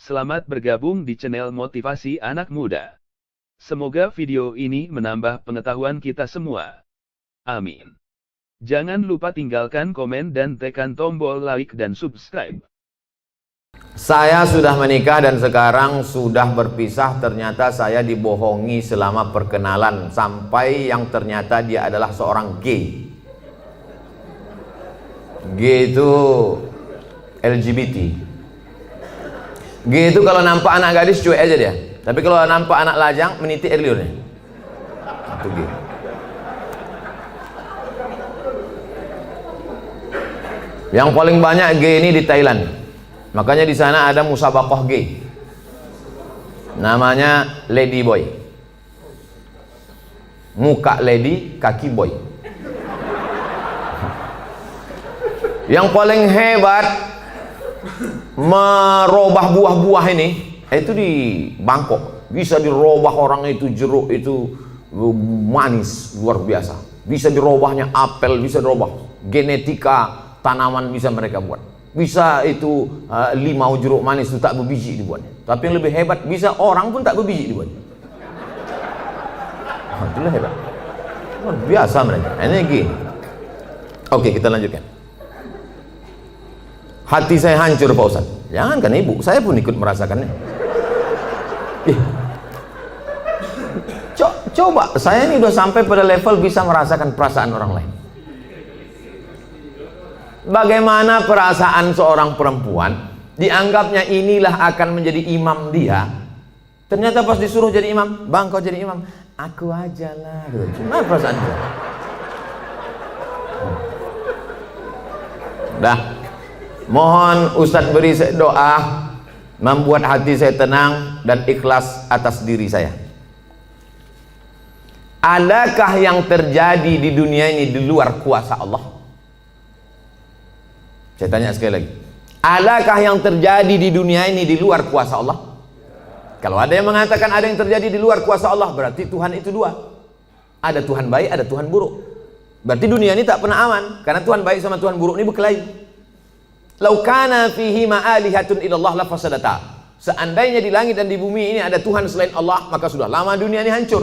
Selamat bergabung di channel Motivasi Anak Muda. Semoga video ini menambah pengetahuan kita semua. Amin. Jangan lupa tinggalkan komen dan tekan tombol like dan subscribe. Saya sudah menikah dan sekarang sudah berpisah. Ternyata saya dibohongi selama perkenalan, sampai yang ternyata dia adalah seorang gay. Gay itu LGBT. Gay itu kalau nampak anak gadis cuek aja dia, tapi kalau nampak anak lajang meniti air liurnya. Itu gay. Yang paling banyak gay ini di Thailand. Makanya di sana ada musabaqah gay. Namanya Lady Boy. Muka lady, kaki boy. Yang paling hebat merubah buah-buah ini itu di Bangkok. Bisa dirubah orang itu, jeruk itu manis luar biasa. Bisa dirubahnya apel, bisa dirubah genetika tanaman, bisa mereka buat. Bisa itu limau jeruk manis itu tak berbiji dibuatnya. Tapi yang lebih hebat, bisa orang pun tak berbiji dibuatnya. Itulah hebat. Luar biasa mereka. Ini gini. Oke, kita lanjutkan. Hati saya hancur Pak Ustaz. Jangankan ibu, saya pun ikut merasakannya. Coba, saya ini udah sampai pada level bisa merasakan perasaan orang lain. Bagaimana perasaan seorang perempuan, dianggapnya inilah akan menjadi imam dia. Ternyata pas disuruh jadi imam, bang kau jadi imam, aku aja lah. Gimana perasaan dia? Dah. Mohon Ustadz beri doa membuat hati saya tenang dan ikhlas atas diri saya. Adakah yang terjadi di dunia ini di luar kuasa Allah? Saya tanya sekali lagi. Adakah yang terjadi di dunia ini di luar kuasa Allah? Kalau ada yang mengatakan ada yang terjadi di luar kuasa Allah, berarti Tuhan itu dua. Ada Tuhan baik, ada Tuhan buruk. Berarti dunia ini tak pernah aman, karena Tuhan baik sama Tuhan buruk ini berkelahi. Lau kana fihi ma'alihatun illallah la fasadata. Seandainya di langit dan di bumi ini ada Tuhan selain Allah, maka sudah lama dunia ini hancur.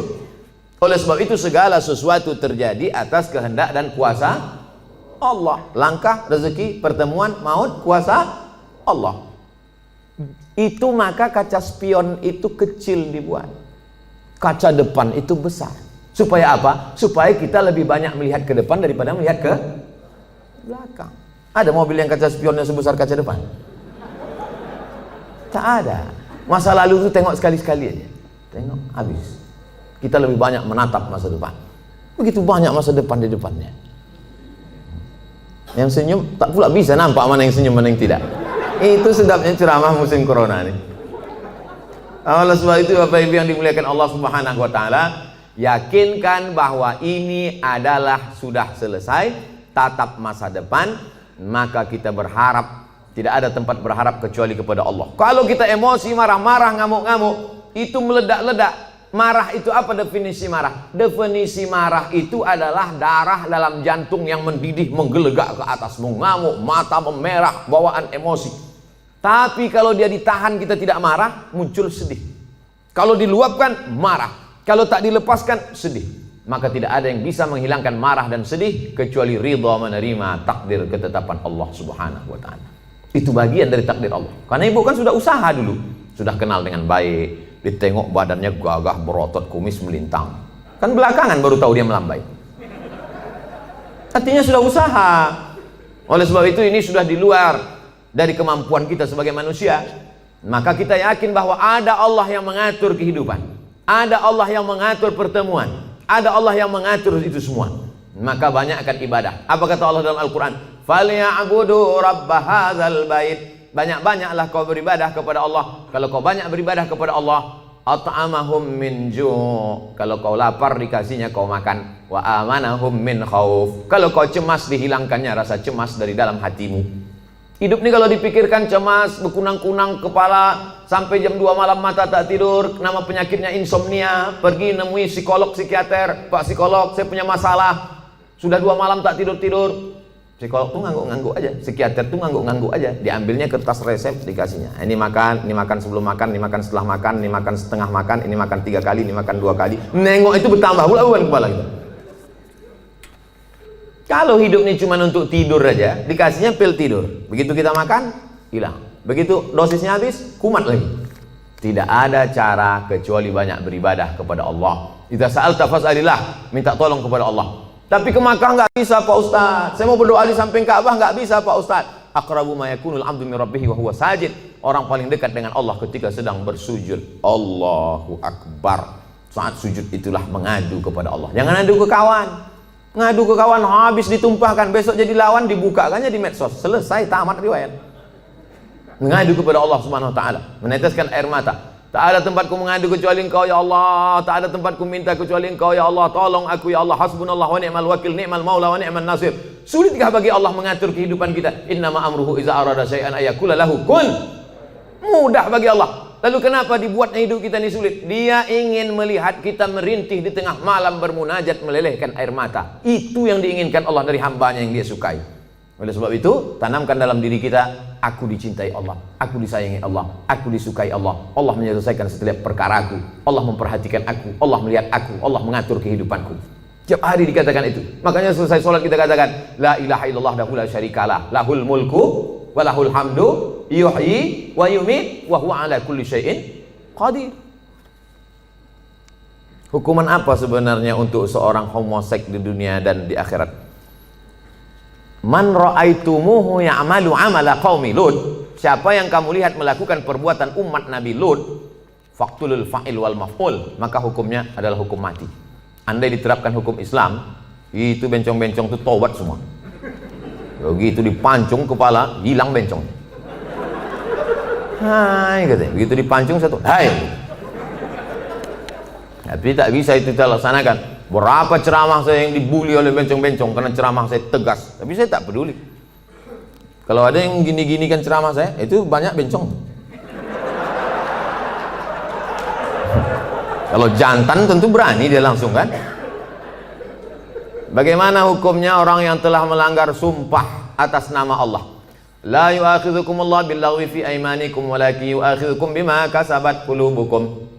Oleh sebab itu segala sesuatu terjadi atas kehendak dan kuasa Allah. Langkah, rezeki, pertemuan, maut, kuasa Allah. Itu maka kaca spion itu kecil dibuat. Kaca depan itu besar. Supaya apa? Supaya kita lebih banyak melihat ke depan daripada melihat ke belakang. Ada mobil yang kaca spionnya sebesar kaca depan? Tak ada. Masa lalu itu tengok sekali-sekali aja. Tengok, habis. Kita lebih banyak menatap masa depan. Begitu banyak masa depan di depannya. Yang senyum, tak pula bisa nampak mana yang senyum, mana yang tidak. Itu sedapnya ceramah musim corona ini. Oleh sebab itu Bapak Ibu yang dimuliakan Allah Subhanahu wa Ta'ala, yakinkan bahwa ini adalah sudah selesai, tatap masa depan. Maka kita berharap, tidak ada tempat berharap kecuali kepada Allah. Kalau kita emosi, marah-marah, ngamuk-ngamuk, itu meledak-ledak. Marah itu apa definisi marah? Definisi marah itu adalah darah dalam jantung yang mendidih, menggelegak ke atas, mengamuk, mata memerah, bawaan emosi. Tapi kalau dia ditahan, kita tidak marah, muncul sedih. Kalau diluapkan, marah. Kalau tak dilepaskan, sedih. Maka tidak ada yang bisa menghilangkan marah dan sedih kecuali ridha menerima takdir ketetapan Allah Subhanahu wa Ta'ala. Itu bagian dari takdir Allah. Karena ibu kan sudah usaha dulu, sudah kenal dengan baik, ditengok badannya gagah berotot, kumis melintang. Kan belakangan baru tahu dia melambai. Artinya sudah usaha. Oleh sebab itu ini sudah di luar dari kemampuan kita sebagai manusia. Maka kita yakin bahwa ada Allah yang mengatur kehidupan, ada Allah yang mengatur pertemuan, ada Allah yang mengatur itu semua. Maka banyakkan ibadah. Apa kata Allah dalam Al-Quran? Falya'budu rabba hadzal bait. Banyak-banyaklah kau beribadah kepada Allah. Kalau kau banyak beribadah kepada Allah, at'amahum min ju'. Kalau kau lapar dikasihnya kau makan. Wa amanahum min khauf. Kalau kau cemas dihilangkannya rasa cemas dari dalam hatimu. Hidup ini kalau dipikirkan cemas, berkunang-kunang kepala, sampai jam 2 malam mata tak tidur, nama penyakitnya insomnia, pergi nemui psikolog, psikiater, Pak psikolog, saya punya masalah, sudah 2 malam tak tidur-tidur, Psikolog tuh ngangguk-ngangguk aja, psikiater tuh ngangguk-ngangguk aja, diambilnya kertas resep dikasihnya. Ini makan sebelum makan, ini makan setelah makan, ini makan setengah makan, ini makan 3 kali, ini makan 2 kali. Nengok itu bertambah pula beban kepala kita. Kalau hidup ini cuma untuk tidur aja, dikasihnya pil tidur. Begitu kita makan, hilang. Begitu dosisnya habis, kumat lagi. Tidak ada cara kecuali banyak beribadah kepada Allah. Idza sa'alta fas'alillah, minta tolong kepada Allah. Tapi ke Makkah nggak bisa Pak Ustaz. Saya mau berdoa di samping Ka'bah nggak bisa Pak Ustaz. Aqrabu ma yakunul 'abdu min rabbih wa huwa sajid. Orang paling dekat dengan Allah ketika sedang bersujud. Allahu Akbar. Saat sujud itulah mengadu kepada Allah. Jangan adu ke kawan. Ngadu ke kawan habis ditumpahkan, besok jadi lawan dibukakannya di medsos. Selesai, tamat riwayat. Mengadu kepada Allah Subhanahu wa taala, meneteskan air mata. Tak ada tempatku mengadu kecuali Engkau ya Allah. Tak ada tempatku minta kecuali Engkau ya Allah. Tolong aku ya Allah. Hasbunallah wa ni'mal wakil, ni'mal maula wa ni'man nasir. Sulitkah bagi Allah mengatur kehidupan kita? Innama amruhu iza arada syai'an ayakula lahu kun. Mudah bagi Allah. Lalu kenapa dibuatnya hidup kita ini sulit? Dia ingin melihat kita merintih di tengah malam bermunajat melelehkan air mata. Itu yang diinginkan Allah dari hambanya yang dia sukai. Oleh sebab itu, tanamkan dalam diri kita, aku dicintai Allah, aku disayangi Allah, aku disukai Allah. Allah menyelesaikan setiap perkaraku, Allah memperhatikan aku, Allah melihat aku, Allah mengatur kehidupanku. Tiap hari dikatakan itu. Makanya selesai sholat kita katakan, la ilaha illallah wahdahu la syarikalah, lahul mulku wa lahul hamdu, yuhyi wa yumit wa huwa ala kulli syai'in qadir. Hukuman apa sebenarnya untuk seorang homoseks di dunia dan di akhirat? Man ra'aitumuhu ya'malu 'amala qaumi Lut. Siapa yang kamu lihat melakukan perbuatan umat Nabi Lut, faqtulul fa'il wal maf'ul, maka hukumnya adalah hukum mati. Andai diterapkan hukum Islam, itu bencong-bencong itu tobat semua. Begitu dipancung kepala, hilang bencong. Hai katanya, begitu dipancung satu, hai. Tapi tak bisa itu kita laksanakan. Berapa ceramah saya yang dibully oleh bencong-bencong karena ceramah saya tegas, tapi saya tak peduli. Kalau ada yang gini-gini kan ceramah saya, itu banyak bencong. Kalau jantan tentu berani dia langsung kan. Bagaimana hukumnya orang yang telah melanggar sumpah atas nama Allah? La yu'akhidhukumullahu billaghwi fi aymanikum walakin yu'akhidhukum bima kasabat qulubukum.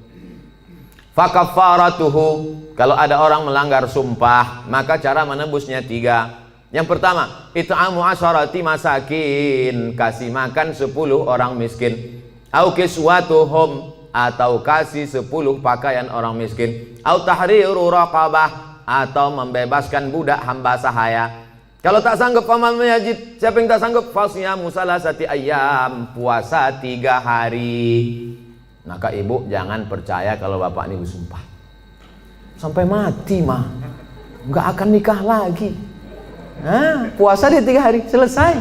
Fakaffaratuhu, kalau ada orang melanggar sumpah, maka cara menebusnya 3. Yang pertama, it'amu asyarati masakin, kasih makan 10 orang miskin. Au kiswatuhum, atau kasih 10 pakaian orang miskin. Au tahriru raqabah, atau membebaskan budak hamba sahaya. Kalau tak sanggup faman yajid, siapa yang tak sanggup? Fasyamu salasati ayyam, puasa 3 hari. Maka ibu jangan percaya kalau bapak ini bersumpah. Sampai mati mah nggak akan nikah lagi. Nah, puasa dia 3 hari, selesai.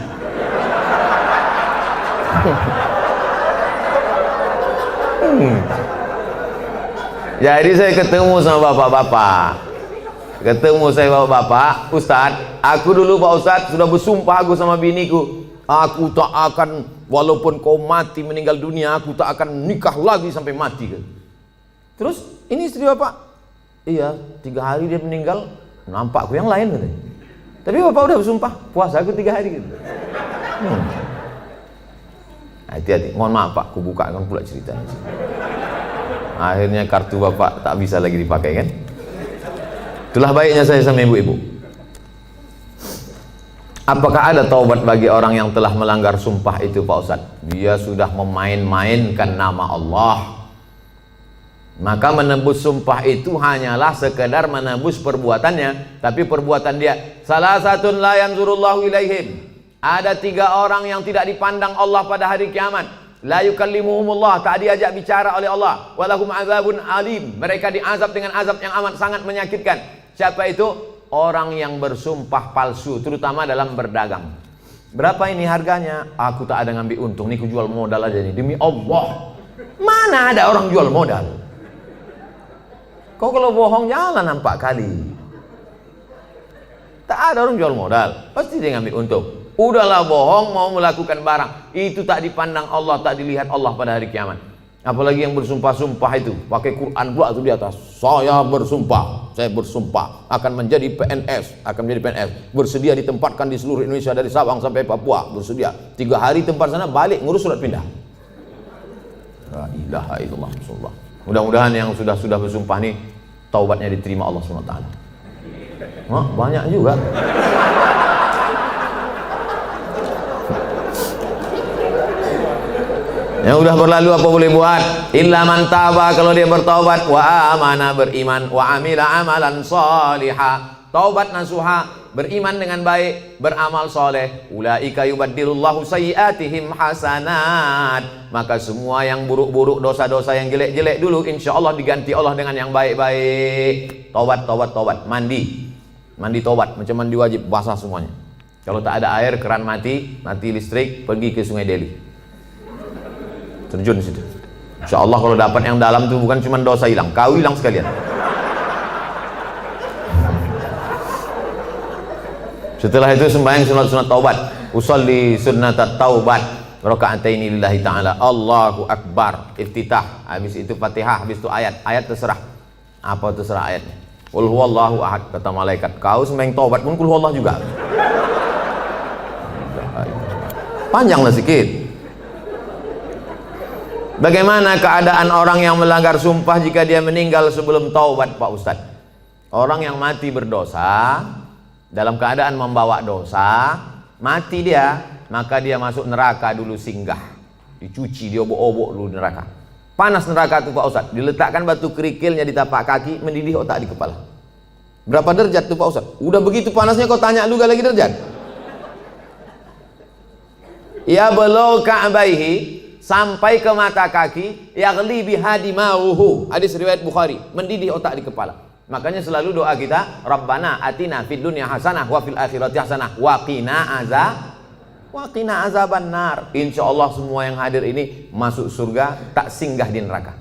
Jadi saya ketemu sama bapak-bapak. Ketemu saya bapak-bapak, Ustadz, aku dulu Pak Ustadz sudah bersumpah aku sama biniku. Aku tak akan, walaupun kau mati meninggal dunia, aku tak akan nikah lagi sampai mati. Terus ini istri bapak, iya 3 hari dia meninggal, nampakku yang lain katanya. Tapi bapak udah bersumpah, puasa aku 3 hari gitu. Hati-hati, mohon maaf Pak, aku bukakan pula ceritanya. Akhirnya kartu bapak tak bisa lagi dipakai kan. Itulah baiknya saya sama ibu-ibu. Apakah ada taubat bagi orang yang telah melanggar sumpah itu Pak Ustadz? Dia sudah memain-mainkan nama Allah. Maka menebus sumpah itu hanyalah sekedar menebus perbuatannya. Tapi perbuatan dia, salah satu la yanzurullahu ilaihim. Ada 3 orang yang tidak dipandang Allah pada hari kiamat. La yukallimuhumullah, tak diajak bicara oleh Allah. Walahum azabun alim, mereka diazab dengan azab yang amat sangat menyakitkan. Siapa itu? Orang yang bersumpah palsu, terutama dalam berdagang. Berapa ini harganya? Aku tak ada ngambil untung, nih aku jual modal aja nih, demi Allah. Mana ada orang jual modal? Kau kalau bohong jangan 4 kali. Tak ada orang jual modal, pasti dia ngambil untung. Udahlah bohong, mau melakukan barang, itu tak dipandang Allah, tak dilihat Allah pada hari kiamat. Apalagi yang bersumpah-sumpah itu pakai Quran pula tuh di atas. Saya bersumpah akan menjadi PNS, bersedia ditempatkan di seluruh Indonesia dari Sabang sampai Papua, bersedia 3 hari tempat sana, balik ngurus surat pindah. La ilaha illallah. Mudah-mudahan yang sudah bersumpah nih taubatnya diterima Allah SWT. Banyak juga. Yang udah berlalu apa boleh buat? Illa man taba, kalau dia bertaubat, wa amana, beriman, wa amila amalan salihah, taubat nasuha, beriman dengan baik, beramal soleh, ulaika yubaddilullahu sayyiatihim hasanat, maka semua yang buruk-buruk, dosa-dosa yang jelek-jelek dulu insya Allah diganti Allah dengan yang baik-baik. Taubat, mandi taubat, macam mandi wajib, basah semuanya. Kalau tak ada air, keran mati listrik, pergi ke Sungai Deli, terjun di situ. Insya Allah kalau dapat yang dalam tuh bukan cuma dosa hilang, kau hilang sekalian. Setelah itu sembahyang sunat taubat, usolli sunnat taubat, raka'ataini lillahi ta'ala, Allahu Akbar, iftitah, habis itu Fatihah, habis itu ayat terserah. Apa terserah ayatnya? Qul huwallahu ahad, kata malaikat. Kau sembahyang taubat pun qul huwallahu juga. Panjanglah sedikit. Bagaimana keadaan orang yang melanggar sumpah jika dia meninggal sebelum taubat, Pak Ustadz? Orang yang mati berdosa, dalam keadaan membawa dosa, mati dia, maka dia masuk neraka dulu singgah. Dicuci, diobok-obok dulu neraka. Panas neraka itu Pak Ustadz. Diletakkan batu kerikilnya di tapak kaki, mendidih otak di kepala. Berapa derajat tuh Pak Ustadz? Udah begitu panasnya kau tanya juga lagi derajat? Ya belau ka'baihi, sampai ke mata kaki, yaghli bihadi mauhu, hadis riwayat Bukhari, mendidih otak di kepala. Makanya selalu doa kita, Rabbana atina fid dunya hasanah wa fil akhirati hasanah wa qina azabannar. Insyaallah semua yang hadir ini masuk surga, tak singgah di neraka.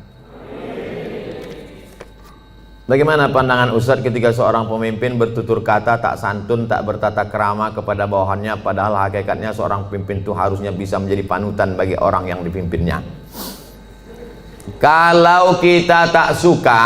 Bagaimana pandangan Ustadz ketika seorang pemimpin bertutur kata tak santun, tak bertata krama kepada bawahannya, padahal hakikatnya seorang pemimpin itu harusnya bisa menjadi panutan bagi orang yang dipimpinnya. Kalau kita tak suka,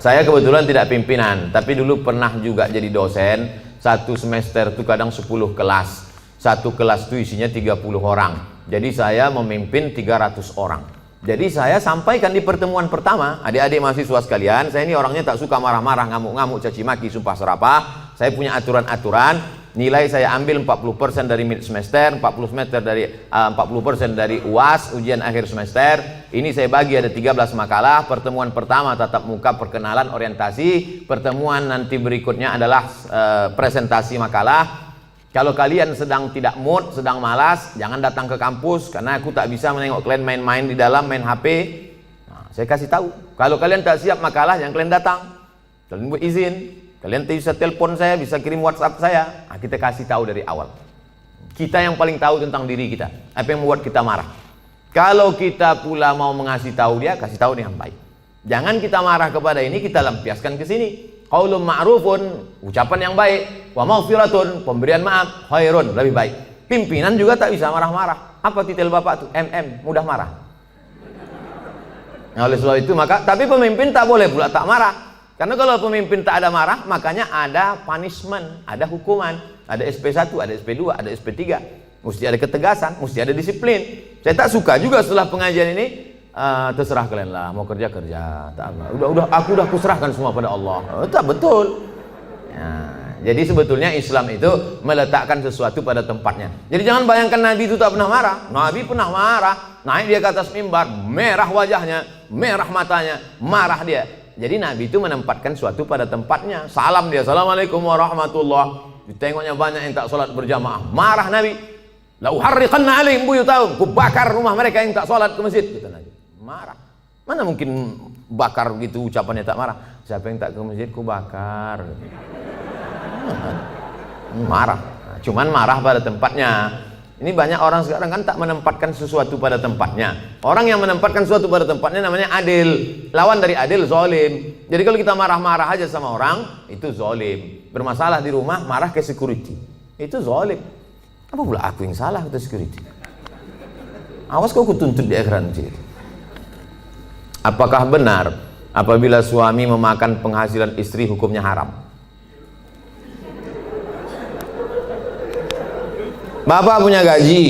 saya kebetulan tidak pimpinan, tapi dulu pernah juga jadi dosen. Satu semester itu kadang 10 kelas, satu kelas itu isinya 30 orang, jadi saya memimpin 300 orang. Jadi saya sampaikan di pertemuan pertama, adik-adik mahasiswa sekalian, saya ini orangnya tak suka marah-marah, ngamuk-ngamuk, caci maki, sumpah serapah. Saya punya aturan-aturan, nilai saya ambil 40% dari mid semester, 40% dari UAS, ujian akhir semester. Ini saya bagi ada 13 makalah. Pertemuan pertama tatap muka, perkenalan, orientasi. Pertemuan nanti berikutnya adalah presentasi makalah. Kalau kalian sedang tidak mood, sedang malas, jangan datang ke kampus, karena aku tak bisa menengok kalian main-main di dalam, main HP. Nah, saya kasih tahu, kalau kalian tak siap makalah, jangan kalian datang. Kalian buat izin, kalian bisa telepon saya, bisa kirim WhatsApp saya. Nah, kita kasih tahu dari awal. Kita yang paling tahu tentang diri kita, apa yang membuat kita marah. Kalau kita pula mau mengasih tahu dia, kasih tahu dengan baik. Jangan kita marah kepada ini, kita lampiaskan ke sini. Qaulun ma'rufun, ucapan yang baik, wa maghfiratun, pemberian maaf, khairun, lebih baik. Pimpinan juga tak bisa marah-marah. Apa titel Bapak tuh? Mudah marah. Nah, oleh sebab itu maka, tapi pemimpin tak boleh pula tak marah. Karena kalau pemimpin tak ada marah, makanya ada punishment, ada hukuman, ada SP1, ada SP2, ada SP3. Mesti ada ketegasan, mesti ada disiplin. Saya tak suka juga setelah pengajian ini, terserah kalian lah, mau kerja tak apa. Aku udah kuserahkan semua pada Allah. Tak betul. Nah, jadi sebetulnya Islam itu meletakkan sesuatu pada tempatnya. Jadi jangan bayangkan Nabi itu tak pernah marah. Nabi pernah marah. Naik dia ke atas mimbar, merah wajahnya, merah matanya, marah dia. Jadi Nabi itu menempatkan sesuatu pada tempatnya. Salam dia, assalamualaikum warahmatullah. Ditengoknya banyak yang tak sholat berjamaah, marah Nabi. La uharriqanna alaihim buyutahum, ku bakar rumah mereka yang tak sholat ke masjid, kata Nabi. Marah. Mana mungkin bakar gitu ucapannya tak marah. Siapa yang tak ke masjid ku bakar. Marah. Nah, cuman marah pada tempatnya. Ini banyak orang sekarang kan tak menempatkan sesuatu pada tempatnya. Orang yang menempatkan sesuatu pada tempatnya namanya adil. Lawan dari adil zalim. Jadi kalau kita marah-marah aja sama orang, itu zalim. Bermasalah di rumah, marah ke security, itu zalim. Apa pula aku yang salah kata security? Awas kau kutuntut di akhirat nanti. Apakah benar apabila suami memakan penghasilan istri hukumnya haram? Bapak punya gaji,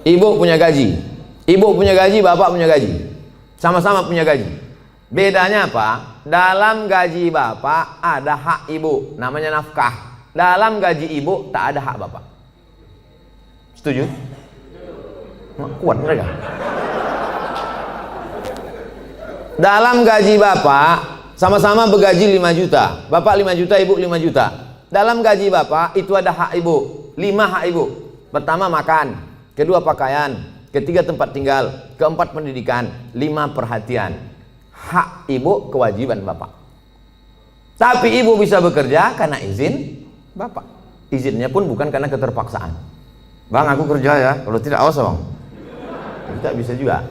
ibu punya gaji. Ibu punya gaji, bapak punya gaji. Sama-sama punya gaji. Bedanya apa? Dalam gaji bapak ada hak ibu, namanya nafkah. Dalam gaji ibu tak ada hak bapak. Setuju? Kuat mereka. Dalam gaji bapak sama-sama bergaji 5 juta. Bapak 5 juta, ibu 5 juta. Dalam gaji bapak itu ada hak ibu. 5 hak ibu. Pertama makan, kedua pakaian, ketiga tempat tinggal, keempat pendidikan, 5 perhatian. Hak ibu, kewajiban bapak. Tapi ibu bisa bekerja karena izin bapak. Izinnya pun bukan karena keterpaksaan. Bang, aku kerja ya. Kalau tidak, awas bang. Tidak bisa juga.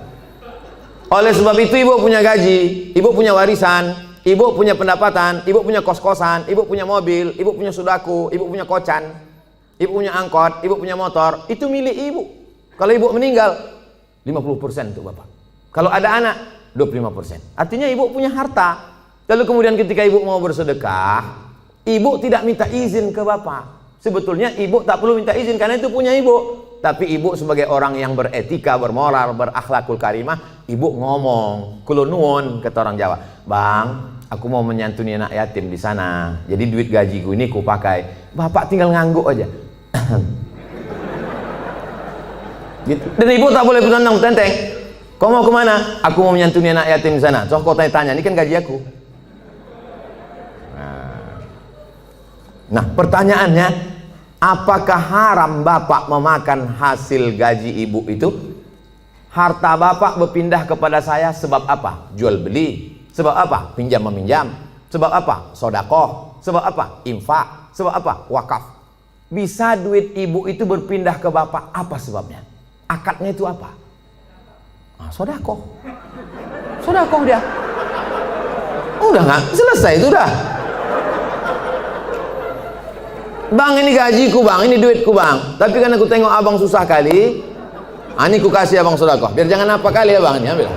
Oleh sebab itu ibu punya gaji, ibu punya warisan, ibu punya pendapatan, ibu punya kos-kosan, ibu punya mobil, ibu punya sudaku, ibu punya kocan, ibu punya angkot, ibu punya motor. Itu milik ibu. Kalau ibu meninggal 50% untuk bapak. Kalau ada anak 25%. Artinya ibu punya harta. Lalu kemudian ketika ibu mau bersedekah, ibu tidak minta izin ke bapak. Sebetulnya ibu tak perlu minta izin karena itu punya ibu. Tapi ibu sebagai orang yang beretika, bermoral, berakhlakul karimah, ibu ngomong, kulo nuwun, kata orang Jawa, bang, aku mau menyantuni anak yatim di sana. Jadi duit gajiku ini ku pakai. Bapak tinggal ngangguk aja. Gitu. Dan ibu tak boleh bertentang tenteng. Kau mau kemana? Aku mau menyantuni anak yatim di sana. So kau tanya, ini kan gaji aku. Nah, pertanyaannya, apakah haram bapak memakan hasil gaji ibu itu? Harta bapak berpindah kepada saya sebab apa? Jual beli. Sebab apa? Pinjam meminjam. Sebab apa? Sodakoh. Sebab apa? Infak. Sebab apa? Wakaf. Bisa duit ibu itu berpindah ke bapak, apa sebabnya? Akadnya itu apa? Sodakoh. Sodakoh dia. Udah nggak? Selesai itu udah. Bang, ini gajiku bang, ini duitku bang. Tapi karena aku tengok abang susah kali, ini ku kasih abang sodakoh. Biar jangan apa kali ya bang, ini ambil.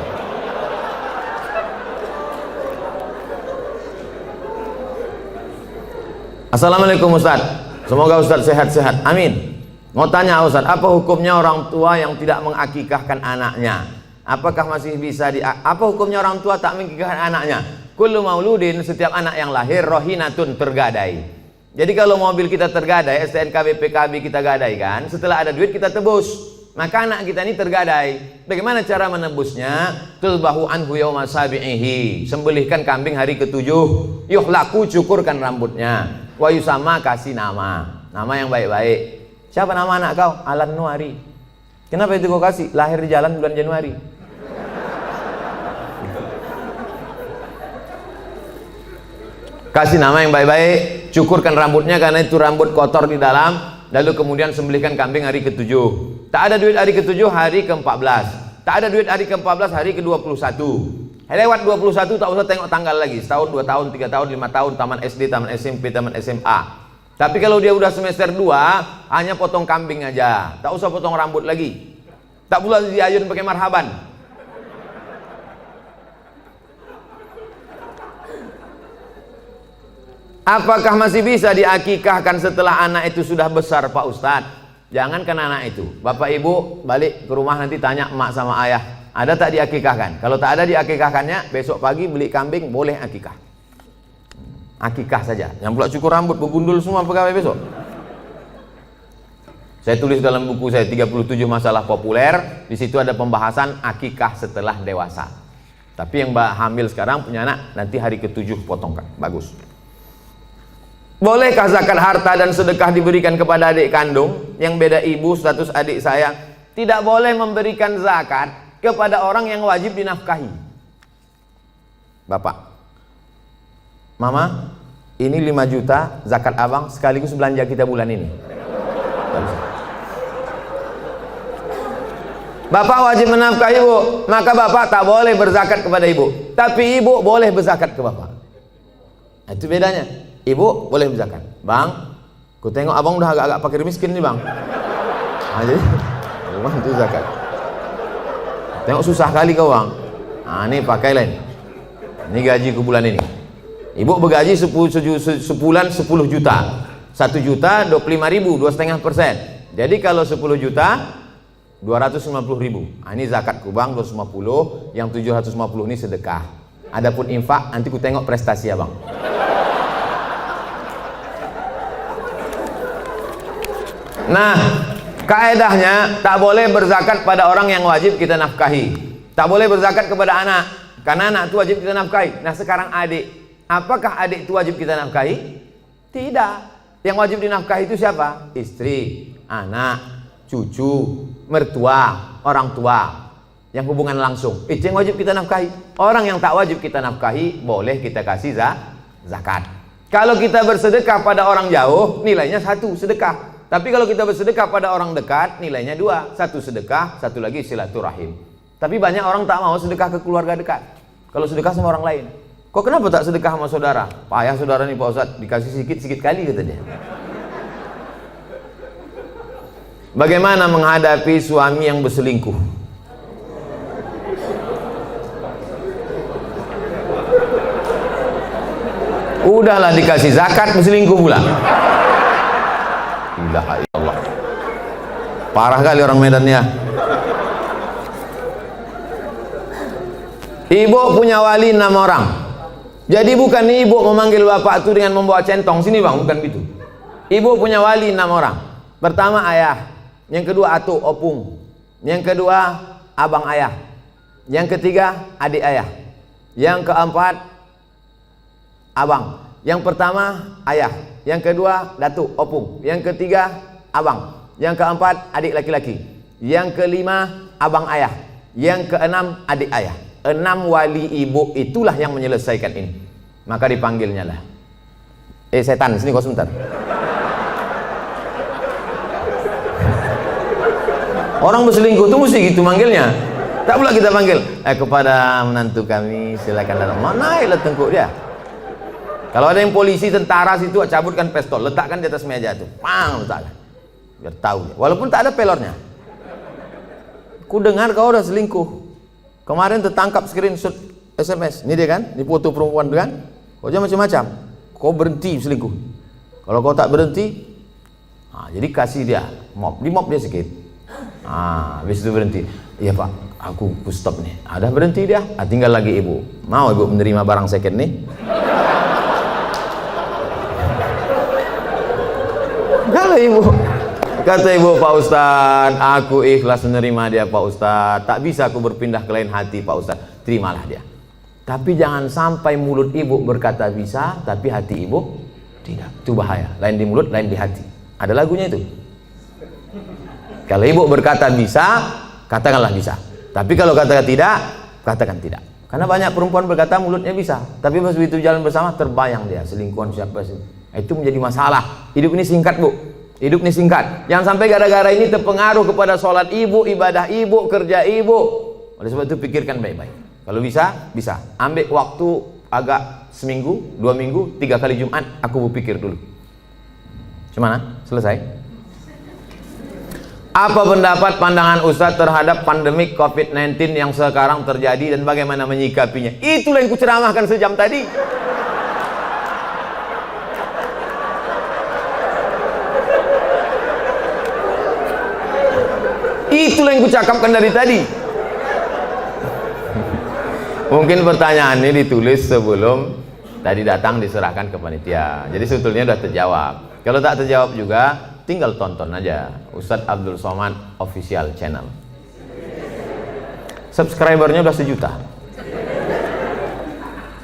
Assalamualaikum Ustaz. Semoga Ustaz sehat-sehat. Amin. Mau tanya Ustaz, apa hukumnya orang tua yang tidak mengakikahkan anaknya? Apakah masih bisa apa hukumnya orang tua tak mengakikahkan anaknya? Kullu mauludin, setiap anak yang lahir rohinatun, tergadai. Jadi kalau mobil kita tergadai, STNK BPKB kita gadai kan, setelah ada duit kita tebus. Maka anak kita ini tergadai. Bagaimana cara menebusnya? Tulbahu anhu yawma sabi'ihi, sembelihkan kambing hari ke-7. Yuhlaku, cukurkan rambutnya. Wa yusama, kasih nama yang baik-baik. Siapa nama anak kau? Alan Nuari. Kenapa itu kau kasih? Lahir di jalan bulan Januari. Kasih nama yang baik-baik, cukurkan rambutnya karena itu rambut kotor di dalam. Lalu kemudian sembelihkan kambing hari ke-7. Tak ada duit hari ke-7, hari ke-14. Tak ada duit hari ke-14, hari ke-21. Lewat 21 tak usah tengok tanggal lagi. Setahun, 2 tahun, 3 tahun, 5 tahun, taman SD, taman SMP, taman SMA. Tapi kalau dia udah semester 2, hanya potong kambing aja. Tak usah potong rambut lagi. Tak pula diayun pakai marhaban. Apakah masih bisa diakikahkan setelah anak itu sudah besar Pak Ustadz? Jangankan anak itu, bapak ibu balik ke rumah nanti tanya emak sama ayah, ada tak diakikahkan? Kalau tak ada diakikahkannya, besok pagi beli kambing, boleh akikah. Akikah saja, yang pula cukur rambut, begundul semua pegawai besok. Saya tulis dalam buku saya 37 masalah populer, di situ ada pembahasan akikah setelah dewasa. Tapi yang hamil sekarang punya anak, nanti hari ke-7 potongkan, bagus. Bolehkah zakat harta dan sedekah diberikan kepada adik kandung yang beda ibu status adik saya? Tidak boleh memberikan zakat kepada orang yang wajib dinafkahi. Bapak, Mama, ini 5 juta zakat abang sekaligus belanja kita bulan ini. Bapak wajib menafkahi ibu, maka bapak tak boleh berzakat kepada ibu. Tapi ibu boleh berzakat ke bapak. Itu bedanya. Ibu boleh berzakat. Bang, ku tengok abang udah agak-agak fakir miskin nih bang. Nah, jadi abang itu zakat. Tengok susah kali kau bang. Ini pakai lain. Ini gaji ke bulan ini. Ibu bergaji sebulan 10 juta. 1 juta 25.000, 2,5%. Jadi kalau 10 juta 250.000. Ini zakat kubang 250, yang 750 ini sedekah. Adapun infak nanti ku tengok prestasi abang. Nah, kaedahnya tak boleh berzakat pada orang yang wajib kita nafkahi. Tak boleh berzakat kepada anak, karena anak itu wajib kita nafkahi. Nah sekarang adik, apakah adik itu wajib kita nafkahi? Tidak. Yang wajib dinafkahi itu siapa? Istri, anak, cucu, mertua, orang tua, yang hubungan langsung. Itu yang wajib kita nafkahi. Orang yang tak wajib kita nafkahi boleh kita kasih zakat. Kalau kita bersedekah pada orang jauh, nilainya 1 sedekah. Tapi kalau kita bersedekah pada orang dekat, nilainya 2. 1 sedekah, 1 lagi silaturahim. Tapi banyak orang tak mau sedekah ke keluarga dekat. Kalau sedekah sama orang lain, kok kenapa tak sedekah sama saudara? Payah saudara nih Pak Ustadz, dikasih sikit-sikit kali kata dia. Bagaimana menghadapi suami yang berselingkuh? Udahlah dikasih zakat, berselingkuh pula. Ilaha illallah. Parah kali orang Medan ya. Ibu punya wali 6 orang. Jadi bukan ibu memanggil bapak itu dengan membawa centong sini bang, bukan gitu. Ibu punya wali 6 orang. Pertama ayah, yang kedua atuk opung, yang kedua abang ayah, yang ketiga adik ayah, yang keempat abang. Yang pertama ayah, yang kedua datuk opung, yang ketiga abang, yang keempat adik laki-laki, yang kelima abang ayah, yang keenam adik ayah. 6 wali ibu itulah yang menyelesaikan ini. Maka dipanggilnya lah, setan sini kau sebentar. Orang berselingkuh itu mesti gitu manggilnya. Tak pula kita panggil kepada menantu kami silakan datang. Mana lah tengkuk dia. Kalau ada yang polisi, tentara situ, cabutkan pistol, letakkan di atas meja itu, pang, letakkan, biar tahu dia. Walaupun tak ada pelornya. Ku dengar kau udah selingkuh. Kemarin tertangkap screenshot SMS. Ini dia kan, ini foto perempuan kan. Kau jangan macam-macam. Kau berhenti selingkuh. Kalau kau tak berhenti, jadi kasih dia mop, di mop dia sikit. Habis itu berhenti. Iya pak, aku stop nih. Ada berhenti dia. Tinggal lagi ibu. Mau ibu menerima barang second nih? Kalau ibu, kata ibu, Pak Ustadz, aku ikhlas menerima dia Pak Ustadz. Tak bisa aku berpindah ke lain hati Pak Ustadz. Terimalah dia. Tapi jangan sampai mulut ibu berkata bisa, tapi hati ibu tidak. Itu bahaya. Lain di mulut, lain di hati. Ada lagunya itu. Kalau ibu berkata bisa, katakanlah bisa. Tapi kalau katakan tidak, katakan tidak. Karena banyak perempuan berkata mulutnya bisa, tapi pas begitu jalan bersama terbayang dia selingkuhan siapa sih. Itu menjadi masalah. Hidup ini singkat bu. Hidup ini singkat. Jangan sampai gara-gara ini terpengaruh kepada sholat ibu, ibadah ibu, kerja ibu. Oleh sebab itu pikirkan baik-baik. Kalau bisa, bisa. Ambil waktu agak seminggu, 2 minggu, 3 kali Jumat. Aku berpikir dulu. Gimana? Selesai. Apa pendapat pandangan Ustadz terhadap pandemik COVID-19 yang sekarang terjadi dan bagaimana menyikapinya? Itulah yang kuceramahkan sejam tadi. Itulah yang kucakapkan dari tadi. Mungkin pertanyaan ini ditulis sebelum tadi datang diserahkan ke panitia. Jadi sebetulnya sudah terjawab. Kalau tak terjawab juga, tinggal tonton aja Ustadz Abdul Somad official channel. Subscribernya udah 1 juta.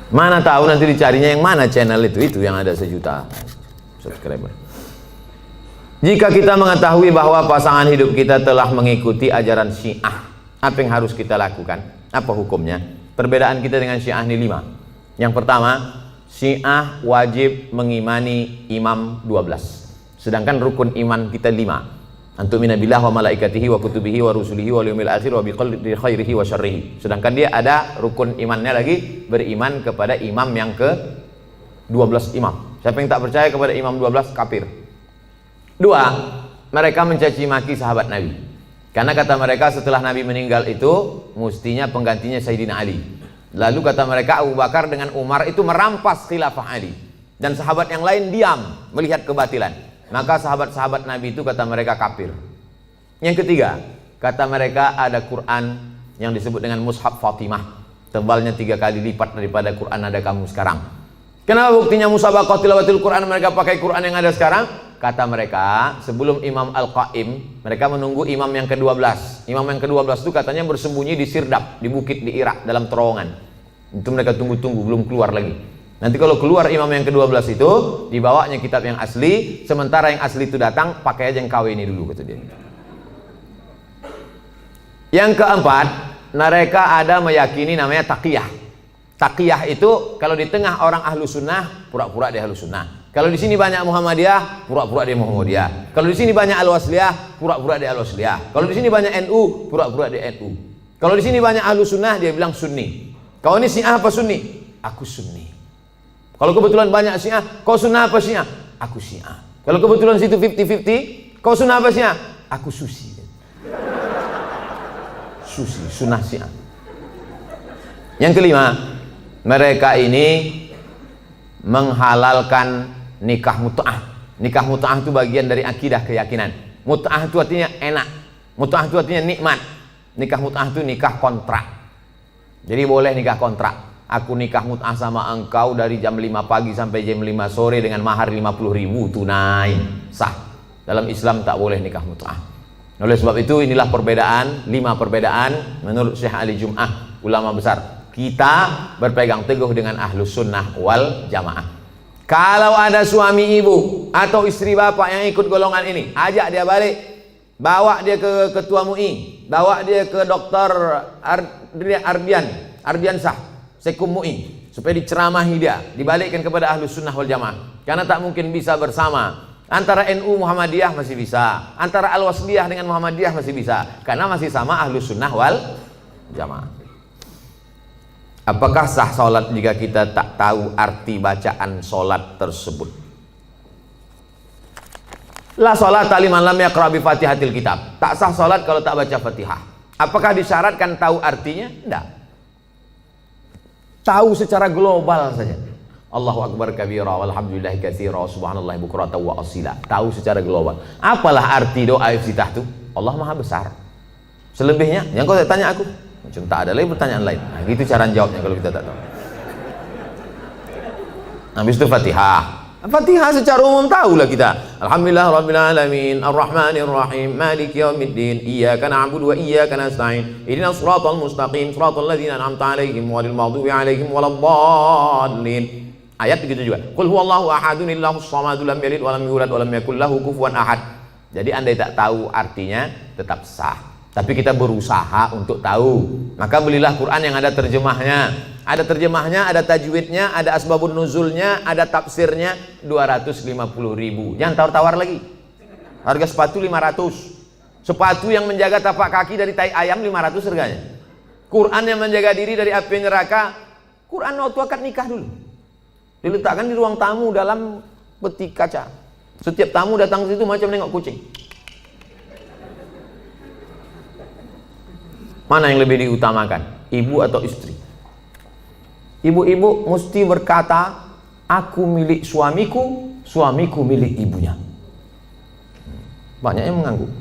Mana tahu nanti dicarinya yang mana channel itu yang ada 1 juta subscriber. Jika kita mengetahui bahwa pasangan hidup kita telah mengikuti ajaran Syiah, apa yang harus kita lakukan? Apa hukumnya? Perbedaan kita dengan Syiah ini 5. Yang pertama, Syiah wajib mengimani imam 12. Sedangkan rukun iman kita 5. Antumina billah wa malaikatihi wa kutubihi wa rusulihi wa yaumil akhir wa biqadri khairihi wa syarrihi. Sedangkan dia ada rukun imannya lagi, beriman kepada imam yang ke 12 imam. Siapa yang tak percaya kepada imam 12 kafir. 2, mereka mencaci maki sahabat Nabi. Karena kata mereka setelah Nabi meninggal itu mestinya penggantinya Sayyidina Ali. Lalu kata mereka Abu Bakar dengan Umar itu merampas khilafah Ali. Dan sahabat yang lain diam melihat kebatilan. Maka sahabat-sahabat Nabi itu kata mereka kafir. Yang ketiga, kata mereka ada Quran yang disebut dengan Mushaf Fatimah. Tebalnya 3 kali lipat daripada Quran ada kamu sekarang. Kenapa buktinya musabaqah tilawatil Quran mereka pakai Quran yang ada sekarang? Kata mereka, sebelum Imam Al-Qaim, mereka menunggu imam yang ke-12. Imam yang ke-12 itu katanya bersembunyi di Sirdab, di bukit di Irak, dalam terowongan. Itu mereka tunggu-tunggu, belum keluar lagi. Nanti kalau keluar imam yang ke-12 itu, dibawanya kitab yang asli, sementara yang asli itu datang, pakai aja yang KW ini dulu, kata dia. Yang keempat, mereka ada meyakini namanya taqiyah. Taqiyah itu, kalau di tengah orang ahlu sunnah, pura-pura dia ahlu sunnah. Kalau di sini banyak Muhammadiyah, pura-pura dia Muhammadiyah. Kalau di sini banyak Al-Wasliyah, pura-pura dia Al-Wasliyah. Kalau di sini banyak NU, pura-pura dia NU. Kalau di sini banyak ahlu sunnah, dia bilang Sunni. Kau ini Syiah apa Sunni? Aku Sunni. Kalau kebetulan banyak Syiah, kau sunnah apa Syiah? Aku Syiah. Kalau kebetulan situ 50-50, kau sunnah apa Syiah? Aku Susi. Susi, sunnah Syiah. Yang kelima, mereka ini menghalalkan nikah mut'ah. Nikah mut'ah itu bagian dari akidah keyakinan. Mut'ah itu artinya enak. Mut'ah itu artinya nikmat. Nikah mut'ah itu nikah kontrak. Jadi boleh nikah kontrak. Aku nikah mut'ah sama engkau dari jam 5 pagi sampai jam 5 sore dengan mahar 50.000 tunai. Sah. Dalam Islam tak boleh nikah mut'ah. Oleh sebab itu inilah perbedaan, 5 perbedaan menurut Syekh Ali Jum'ah, ulama besar. Kita berpegang teguh dengan ahlus sunnah wal jamaah. Kalau ada suami ibu atau istri bapak yang ikut golongan ini, ajak dia balik, bawa dia ke ketua MUI, bawa dia ke dokter Ardiansah, Sekum MUI, supaya diceramahi dia, dibalikkan kepada ahlus sunnah wal jamaah. Karena tak mungkin bisa bersama. Antara NU Muhammadiyah masih bisa, antara Al-Wasliyah dengan Muhammadiyah masih bisa, karena masih sama ahlus sunnah wal jamaah. Apakah sah sholat jika kita tak tahu arti bacaan sholat tersebut? La sholat liman lam yaqra bi fatihatil kitab. Tak sah sholat kalau tak baca fatihah. Apakah disyaratkan tahu artinya? Tidak. Tahu secara global saja. Allahu akbar kabira walhamdulillahi katsira subhanallahi bukratan wa asila. Tahu secara global. Apalah arti doa iftitah itu? Allah Maha besar. Selebihnya yang kau tanya aku, macam tak ada lagi pertanyaan lain. Nah, gitu cara jawabnya kalau kita tak tahu. Habis itu Fatihah. Fatihah secara umum tahulah kita. Alhamdulillah rabbil alamin, arrahmanir rahim, maliki yaumiddin, iyyaka na'budu wa iyyaka nasta'in, ihdinas siratal mustaqim, siratal ladzina an'amta 'alaihim ghairil maghdubi 'alaihim waladdallin. Ayat begitu juga. Qul huwallahu ahadun illahus samad lam yalid wa lam yulad wa lam yakul lahu kufuwan ahad. Jadi andai tak tahu artinya tetap sah. Tapi kita berusaha untuk tahu. Maka belilah Quran yang ada terjemahnya. Ada terjemahnya, ada tajwidnya, ada asbabun nuzulnya, ada tafsirnya. 250.000. Jangan tawar-tawar lagi. Harga sepatu 500. Sepatu yang menjaga tapak kaki dari tai ayam 500 harganya. Quran yang menjaga diri dari api neraka. Quran waktu akad nikah dulu. Diletakkan di ruang tamu dalam peti kaca. Setiap tamu datang ke situ macam nengok kucing. Mana yang lebih diutamakan? Ibu atau istri? Ibu-ibu mesti berkata, aku milik suamiku, suamiku milik ibunya. Banyak yang mengangguk.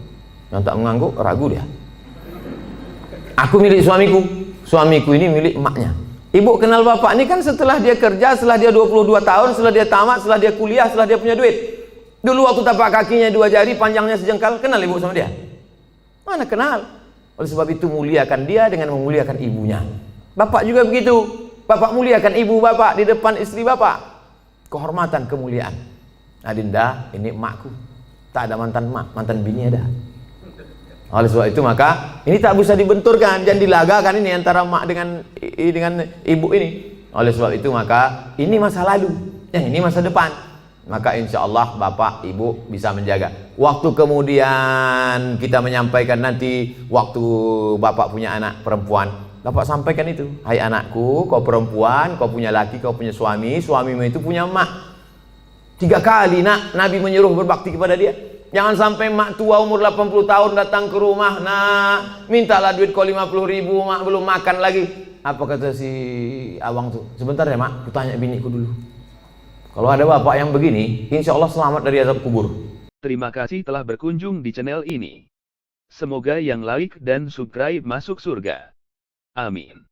Yang tak mengangguk, ragu dia. Aku milik suamiku, suamiku ini milik emaknya. Ibu kenal bapak ini kan setelah dia kerja, setelah dia 22 tahun, setelah dia tamat, setelah dia kuliah, setelah dia punya duit. Dulu waktu tapak kakinya 2 jari, panjangnya sejengkal, kenal ibu sama dia? Mana kenal? Oleh sebab itu muliakan dia dengan memuliakan ibunya. Bapak juga begitu. Bapak muliakan ibu bapak di depan istri bapak. Kehormatan, kemuliaan. Adinda, ini emakku. Tak ada mantan emak, mantan bini ada. Oleh sebab itu maka ini tak bisa dibenturkan, jangan dilagakan ini antara emak dengan ibu ini. Oleh sebab itu maka ini masa lalu, yang ini masa depan. Maka insya Allah bapak ibu bisa menjaga. Waktu kemudian kita menyampaikan nanti waktu bapak punya anak perempuan, bapak sampaikan itu, hai anakku, kau perempuan, kau punya laki, kau punya suami, suamimu itu punya emak. 3 kali nak Nabi menyuruh berbakti kepada dia. Jangan sampai mak tua umur 80 tahun datang ke rumah, nah mintalah duit kau 50.000, mak belum makan lagi. Apa kata si abang tuh? Sebentar ya mak, ku tanya biniku dulu. Kalau ada bapak yang begini, insya Allah selamat dari azab kubur. Terima kasih telah berkunjung di channel ini. Semoga yang like dan subscribe masuk surga. Amin.